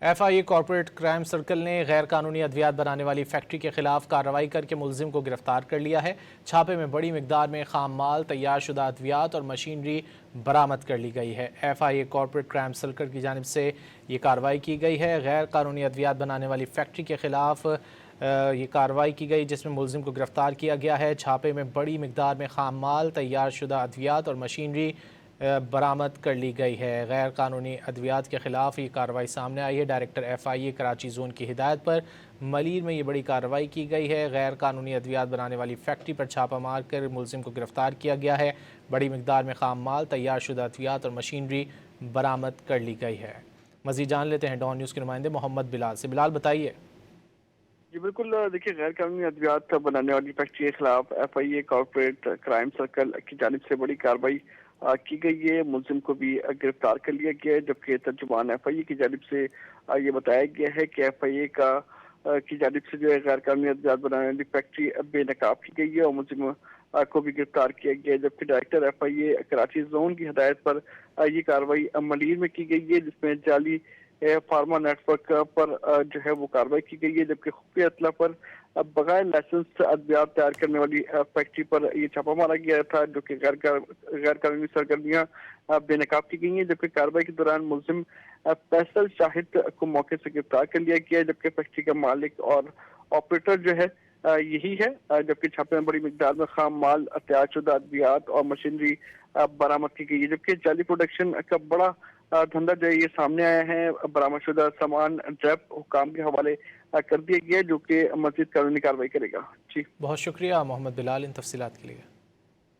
FIA corporate crime circle نے غیر قانونی ادویات بنانے والی فیکٹری کے خلاف کارروائی کر کے ملزم کو گرفتار کر لیا ہے۔ چھاپے میں بڑی مقدار میں خام مال، تیار شدہ ادویات اور مشینری برآمد کر لی گئی ہے۔ FIA کارپوریٹ کرائم سرکل کی جانب سے یہ کارروائی کی گئی ہے۔ غیر قانونی ادویات بنانے والی فیکٹری کے خلاف یہ کارروائی کی گئی جس میں ملزم کو گرفتار کیا گیا ہے۔ چھاپے میں بڑی مقدار میں خام مال، تیار شدہ ادویات اور مشینری برآمد کر لی گئی ہے۔ غیر قانونی ادویات کے خلاف یہ کارروائی سامنے آئی ہے۔ ڈائریکٹر FIA کراچی زون کی ہدایت پر ملیر میں یہ بڑی کارروائی کی گئی ہے۔ غیر قانونی ادویات بنانے والی فیکٹری پر چھاپہ مار کر ملزم کو گرفتار کیا گیا ہے۔ بڑی مقدار میں خام مال، تیار شدہ ادویات اور مشینری برآمد کر لی گئی ہے۔ مزید جان لیتے ہیں ڈان نیوز کے نمائندے محمد بلال سے۔ بلال بتائیے۔ جی بالکل، دیکھیے غیر قانونی ادویات بنانے والی فیکٹری کے خلاف FIA کارپوریٹ کرائم سرکل کی جانب سے بڑی کارروائی کی گئی ہے۔ ملزم کو بھی گرفتار کر لیا گیا ہے، جبکہ ترجمان FIA کی جانب سے یہ بتایا گیا ہے کہ FIA کی جانب سے جو ہے غیر قانونی ادویات بنانے والی فیکٹری بے نقاب کی گئی ہے اور ملزم کو بھی گرفتار کیا گیا ہے، جبکہ ڈائریکٹر FIA کراچی زون کی ہدایت پر یہ کارروائی ملیر میں کی گئی ہے، جس میں جعلی فارما نیٹ ورک پر جو ہے وہ کارروائی کی گئی ہے، جبکہ خفیہ اطلاع پر بغیر لائسنس ادویات تیار کرنے والی فیکٹری پر یہ چھاپہ مارا گیا تھا، جو کہ غیر قانونی سرگرمیاں بے نقاب کی گئی ہیں، جبکہ کارروائی کے دوران ملزم فیصل شاہد کو موقع سے گرفتار کر لیا گیا ہے، جبکہ فیکٹری کا مالک اور آپریٹر جو ہے یہی ہے، جبکہ چھاپے میں بڑی مقدار میں خام مال، تیار شدہ ادویات اور مشینری برآمد کی گئی ہے، جبکہ جعلی پروڈکشن کا بڑا دھندا جو ہے یہ سامنے آیا ہے۔ برآمد شدہ سامان ڈریپ حکام کے حوالے کر دیا گیا ہے، جو کہ مزید قانونی کارروائی کرے گا۔ جی بہت شکریہ محمد بلال ان تفصیلات کے لیے۔